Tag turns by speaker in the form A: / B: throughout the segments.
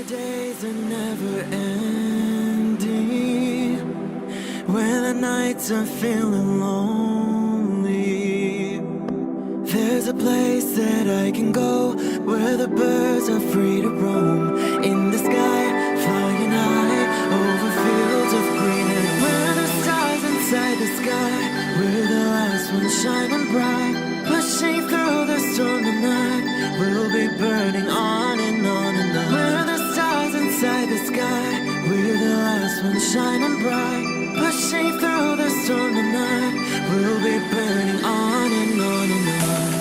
A: days are never ending, when the nights are feeling lonely. There's a place that I can go, where the birds are free to roam, in the sky, flying high, over fields of green. And where the stars inside the sky, we're the last ones shining bright, pushing through the storm tonight. We'll be burning on and on and on. We're the stars inside the sky, we're the last ones shining bright, pushing through the storm tonight. We'll be burning on and on and on.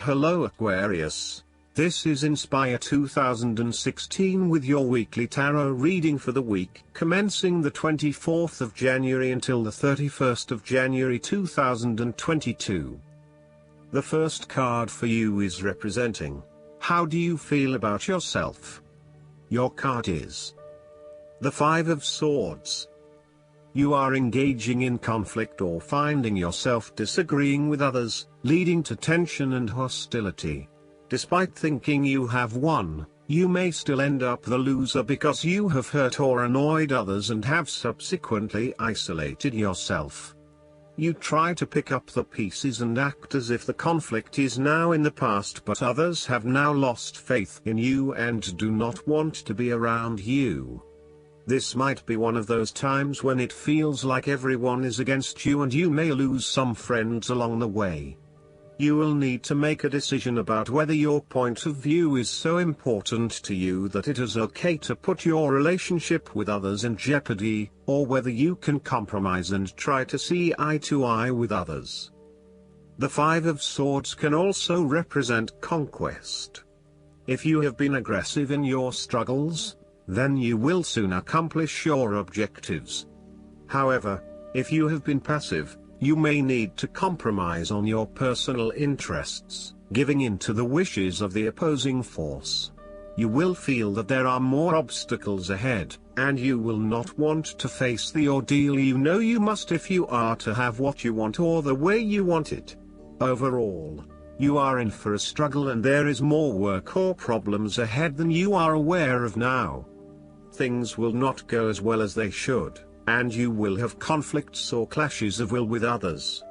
B: Hello Aquarius, this is Inspire 2016 with your weekly tarot reading for the week commencing the 24th of January until the 31st of January 2022. The first card for you is representing, how do you feel about yourself? Your card is the Five of Swords. You are engaging in conflict or finding yourself disagreeing with others, leading to tension and hostility. Despite thinking you have won, you may still end up the loser because you have hurt or annoyed others and have subsequently isolated yourself. You try to pick up the pieces and act as if the conflict is now in the past, but others have now lost faith in you and do not want to be around you. This might be one of those times when it feels like everyone is against you and you may lose some friends along the way. You will need to make a decision about whether your point of view is so important to you that it is okay to put your relationship with others in jeopardy, or whether you can compromise and try to see eye to eye with others. The Five of Swords can also represent conquest. If you have been aggressive in your struggles, then you will soon accomplish your objectives. However, if you have been passive, you may need to compromise on your personal interests, giving in to the wishes of the opposing force. You will feel that there are more obstacles ahead, and you will not want to face the ordeal you know you must if you are to have what you want or the way you want it. Overall, you are in for a struggle and there is more work or problems ahead than you are aware of now. Things will not go as well as they should, and you will have conflicts or clashes of will with others.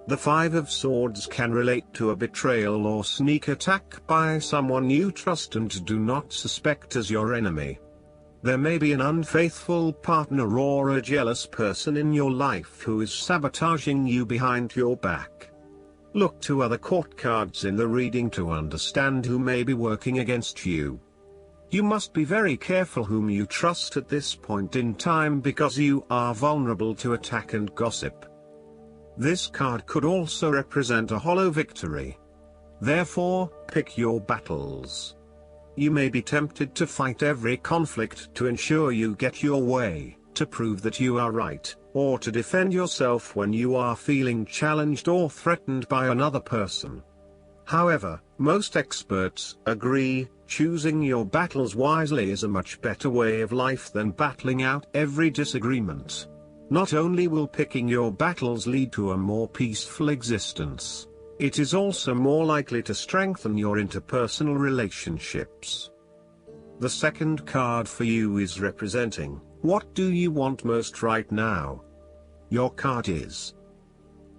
B: The Five of Swords can relate to a betrayal or sneak attack by someone you trust and do not suspect as your enemy. There may be an unfaithful partner or a jealous person in your life who is sabotaging you behind your back. Look to other court cards in the reading to understand who may be working against you. You must be very careful whom you trust at this point in time because you are vulnerable to attack and gossip. This card could also represent a hollow victory. Therefore, pick your battles. You may be tempted to fight every conflict to ensure you get your way, to prove that you are right, or to defend yourself when you are feeling challenged or threatened by another person. However, most experts agree, choosing your battles wisely is a much better way of life than battling out every disagreement. Not only will picking your battles lead to a more peaceful existence, it is also more likely to strengthen your interpersonal relationships. The second card for you is representing, what do you want most right now? Your card is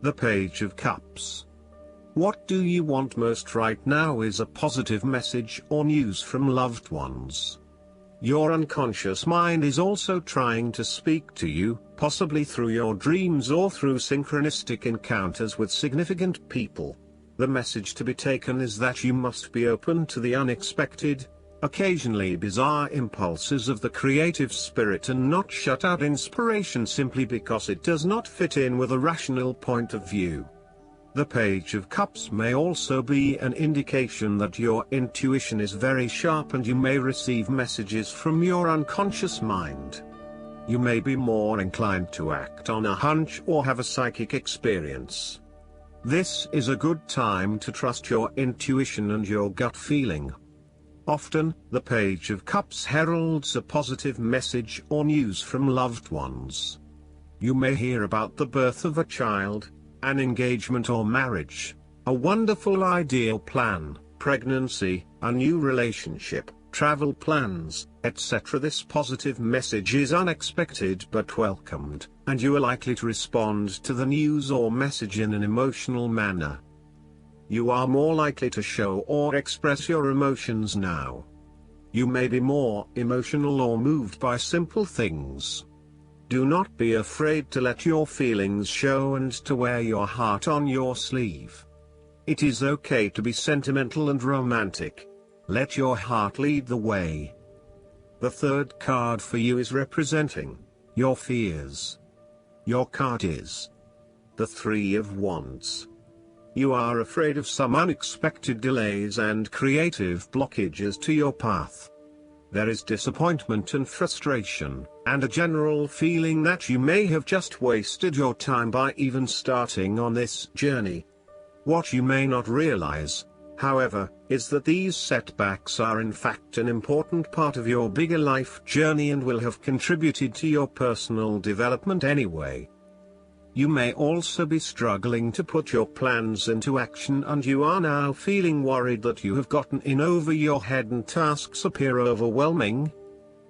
B: the Page of Cups. What do you want most right now is a positive message or news from loved ones. Your unconscious mind is also trying to speak to you, possibly through your dreams or through synchronistic encounters with significant people. The message to be taken is that you must be open to the unexpected, occasionally bizarre impulses of the creative spirit and not shut out inspiration simply because it does not fit in with a rational point of view. The Page of Cups may also be an indication that your intuition is very sharp and you may receive messages from your unconscious mind. You may be more inclined to act on a hunch or have a psychic experience. This is a good time to trust your intuition and your gut feeling. Often, the Page of Cups heralds a positive message or news from loved ones. You may hear about the birth of a child, an engagement or marriage, a wonderful ideal plan, pregnancy, a new relationship, travel plans, etc. This positive message is unexpected but welcomed, and you are likely to respond to the news or message in an emotional manner. You are more likely to show or express your emotions now. You may be more emotional or moved by simple things. Do not be afraid to let your feelings show and to wear your heart on your sleeve. It is okay to be sentimental and romantic. Let your heart lead the way. The third card for you is representing your fears. Your card is the Three of Wands. You are afraid of some unexpected delays and creative blockages to your path. There is disappointment and frustration, and a general feeling that you may have just wasted your time by even starting on this journey. What you may not realize, however, is that these setbacks are in fact an important part of your bigger life journey and will have contributed to your personal development anyway. You may also be struggling to put your plans into action, and you are now feeling worried that you have gotten in over your head and tasks appear overwhelming.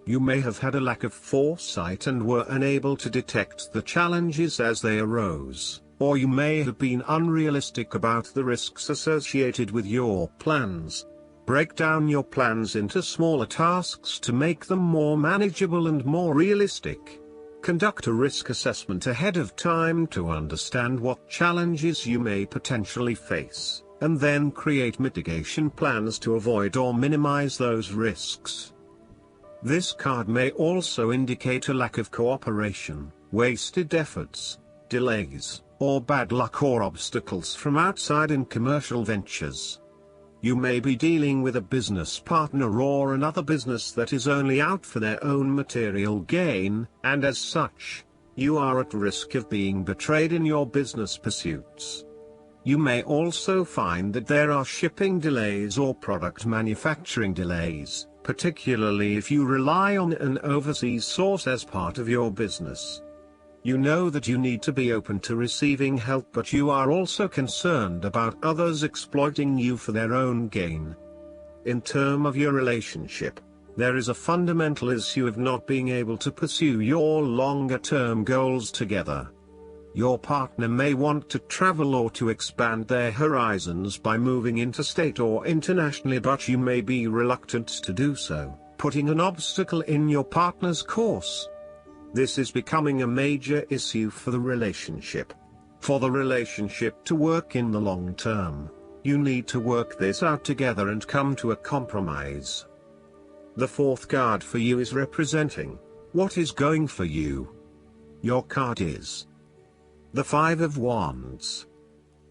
B: You may have had a lack of foresight and were unable to detect the challenges as they arose, or you may have been unrealistic about the risks associated with your plans. Break down your plans into smaller tasks to make them more manageable and more realistic. Conduct a risk assessment ahead of time to understand what challenges you may potentially face, and then create mitigation plans to avoid or minimize those risks. This card may also indicate a lack of cooperation, wasted efforts, delays, or bad luck or obstacles from outside in commercial ventures. You may be dealing with a business partner or another business that is only out for their own material gain, and as such, you are at risk of being betrayed in your business pursuits. You may also find that there are shipping delays or product manufacturing delays, particularly if you rely on an overseas source as part of your business. You know that you need to be open to receiving help, but you are also concerned about others exploiting you for their own gain. In terms of your relationship, there is a fundamental issue of not being able to pursue your longer-term goals together. Your partner may want to travel or to expand their horizons by moving interstate or internationally, but you may be reluctant to do so, putting an obstacle in your partner's course. This is becoming a major issue for the relationship. For the relationship to work in the long term, you need to work this out together and come to a compromise. The fourth card for you is representing what is going for you. Your card is the Five of Wands.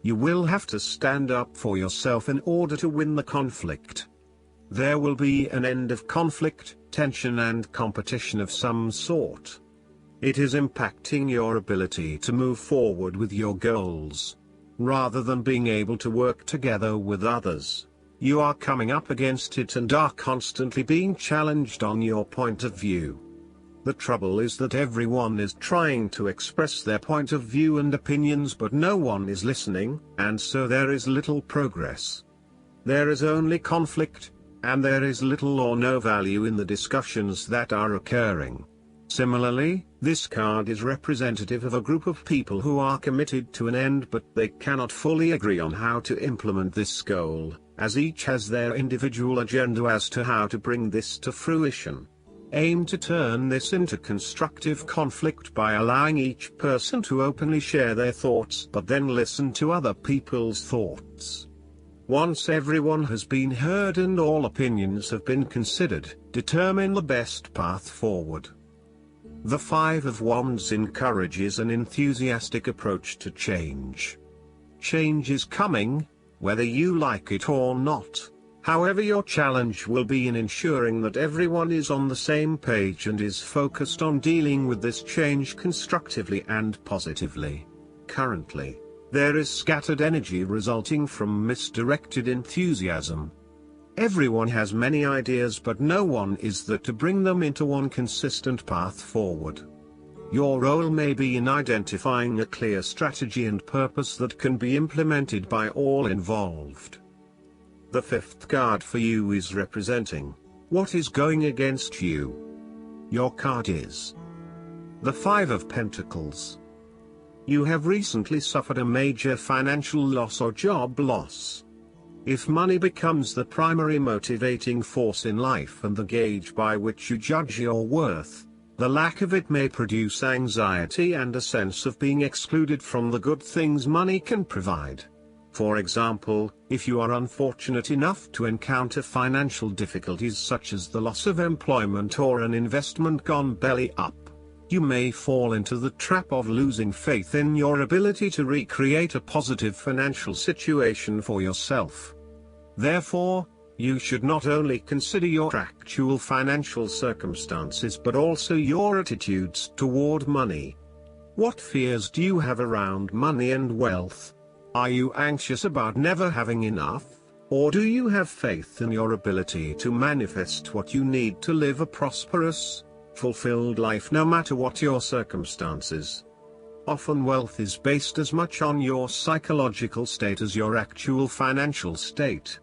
B: You will have to stand up for yourself in order to win the conflict. There will be an end of conflict, tension and competition of some sort. It is impacting your ability to move forward with your goals. Rather than being able to work together with others, you are coming up against it and are constantly being challenged on your point of view. The trouble is that everyone is trying to express their point of view and opinions, but no one is listening, and so there is little progress. There is only conflict, and there is little or no value in the discussions that are occurring. Similarly, this card is representative of a group of people who are committed to an end, but they cannot fully agree on how to implement this goal, as each has their individual agenda as to how to bring this to fruition. Aim to turn this into constructive conflict by allowing each person to openly share their thoughts, but then listen to other people's thoughts. Once everyone has been heard and all opinions have been considered, determine the best path forward. The Five of Wands encourages an enthusiastic approach to change. Change is coming, whether you like it or not. However, your challenge will be in ensuring that everyone is on the same page and is focused on dealing with this change constructively and positively. Currently, there is scattered energy resulting from misdirected enthusiasm. Everyone has many ideas, but no one is there to bring them into one consistent path forward. Your role may be in identifying a clear strategy and purpose that can be implemented by all involved. The fifth card for you is representing what is going against you. Your card is the Five of Pentacles. You have recently suffered a major financial loss or job loss. If money becomes the primary motivating force in life and the gauge by which you judge your worth, the lack of it may produce anxiety and a sense of being excluded from the good things money can provide. For example, if you are unfortunate enough to encounter financial difficulties such as the loss of employment or an investment gone belly up, you may fall into the trap of losing faith in your ability to recreate a positive financial situation for yourself. Therefore, you should not only consider your actual financial circumstances but also your attitudes toward money. What fears do you have around money and wealth? Are you anxious about never having enough, or do you have faith in your ability to manifest what you need to live a prosperous, fulfilled life no matter what your circumstances? Often wealth is based as much on your psychological state as your actual financial state.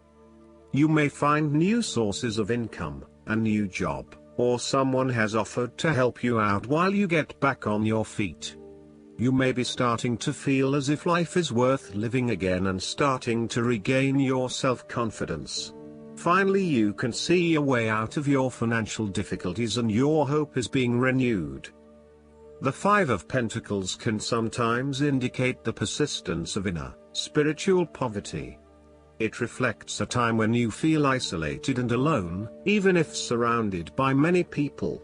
B: You may find new sources of income, a new job, or someone has offered to help you out while you get back on your feet. You may be starting to feel as if life is worth living again and starting to regain your self-confidence. Finally, you can see a way out of your financial difficulties and your hope is being renewed. The Five of Pentacles can sometimes indicate the persistence of inner, spiritual poverty. It reflects a time when you feel isolated and alone, even if surrounded by many people.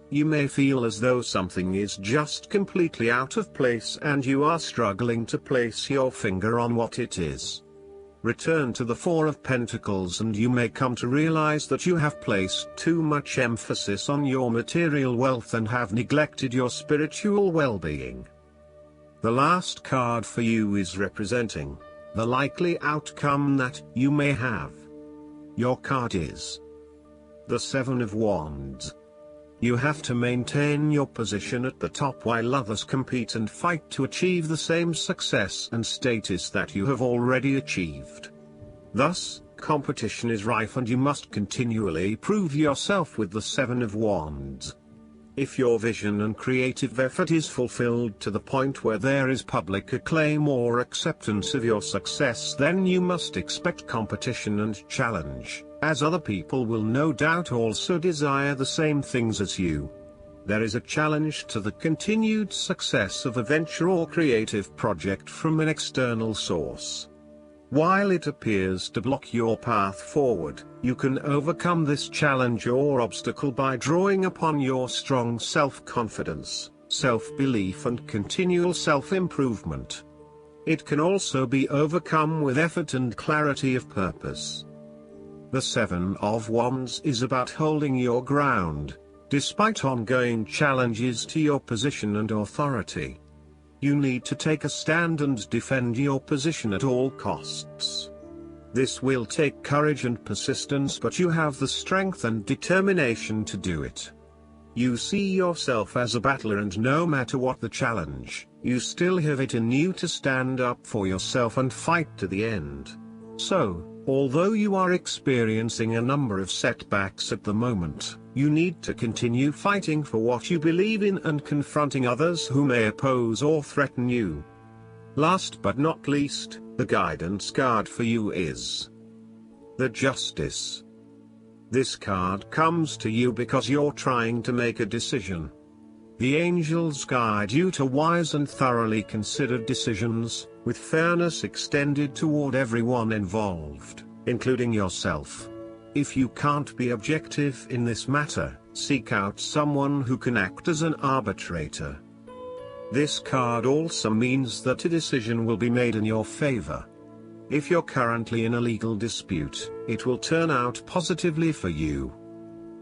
B: You may feel as though something is just completely out of place and you are struggling to place your finger on what it is. Return to the Four of Pentacles and you may come to realize that you have placed too much emphasis on your material wealth and have neglected your spiritual well-being. The last card for you is representing the likely outcome that you may have. Your card is the Seven of Wands. You have to maintain your position at the top while others compete and fight to achieve the same success and status that you have already achieved. Thus, competition is rife and you must continually prove yourself with the Seven of Wands. If your vision and creative effort is fulfilled to the point where there is public acclaim or acceptance of your success, then you must expect competition and challenge, as other people will no doubt also desire the same things as you. There is a challenge to the continued success of a venture or creative project from an external source. While it appears to block your path forward, you can overcome this challenge or obstacle by drawing upon your strong self-confidence, self-belief and continual self-improvement. It can also be overcome with effort and clarity of purpose. The Seven of Wands is about holding your ground, despite ongoing challenges to your position and authority. You need to take a stand and defend your position at all costs. This will take courage and persistence, but you have the strength and determination to do it. You see yourself as a battler and no matter what the challenge, you still have it in you to stand up for yourself and fight to the end. So, although you are experiencing a number of setbacks at the moment, you need to continue fighting for what you believe in and confronting others who may oppose or threaten you. Last but not least, the guidance card for you is the Justice. This card comes to you because you're trying to make a decision. The angels guide you to wise and thoroughly considered decisions, with fairness extended toward everyone involved, including yourself. If you can't be objective in this matter, seek out someone who can act as an arbitrator. This card also means that a decision will be made in your favor. If you're currently in a legal dispute, it will turn out positively for you.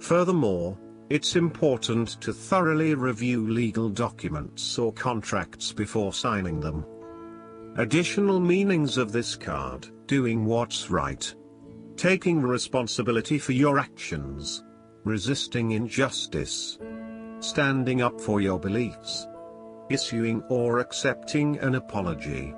B: Furthermore, it's important to thoroughly review legal documents or contracts before signing them. Additional meanings of this card: doing what's right, taking responsibility for your actions, resisting injustice, standing up for your beliefs, issuing or accepting an apology.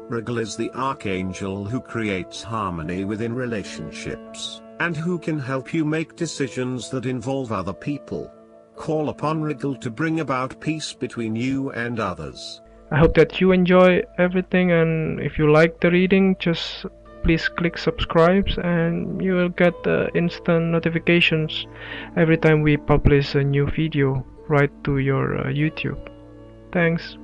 B: Regal is the archangel who creates harmony within relationships, and who can help you make decisions that involve other people. Call upon Regal to bring about peace between you and others.
C: I hope that you enjoy everything, and if you like the reading, just please click subscribe and you will get instant notifications every time we publish a new video right to your YouTube. Thanks.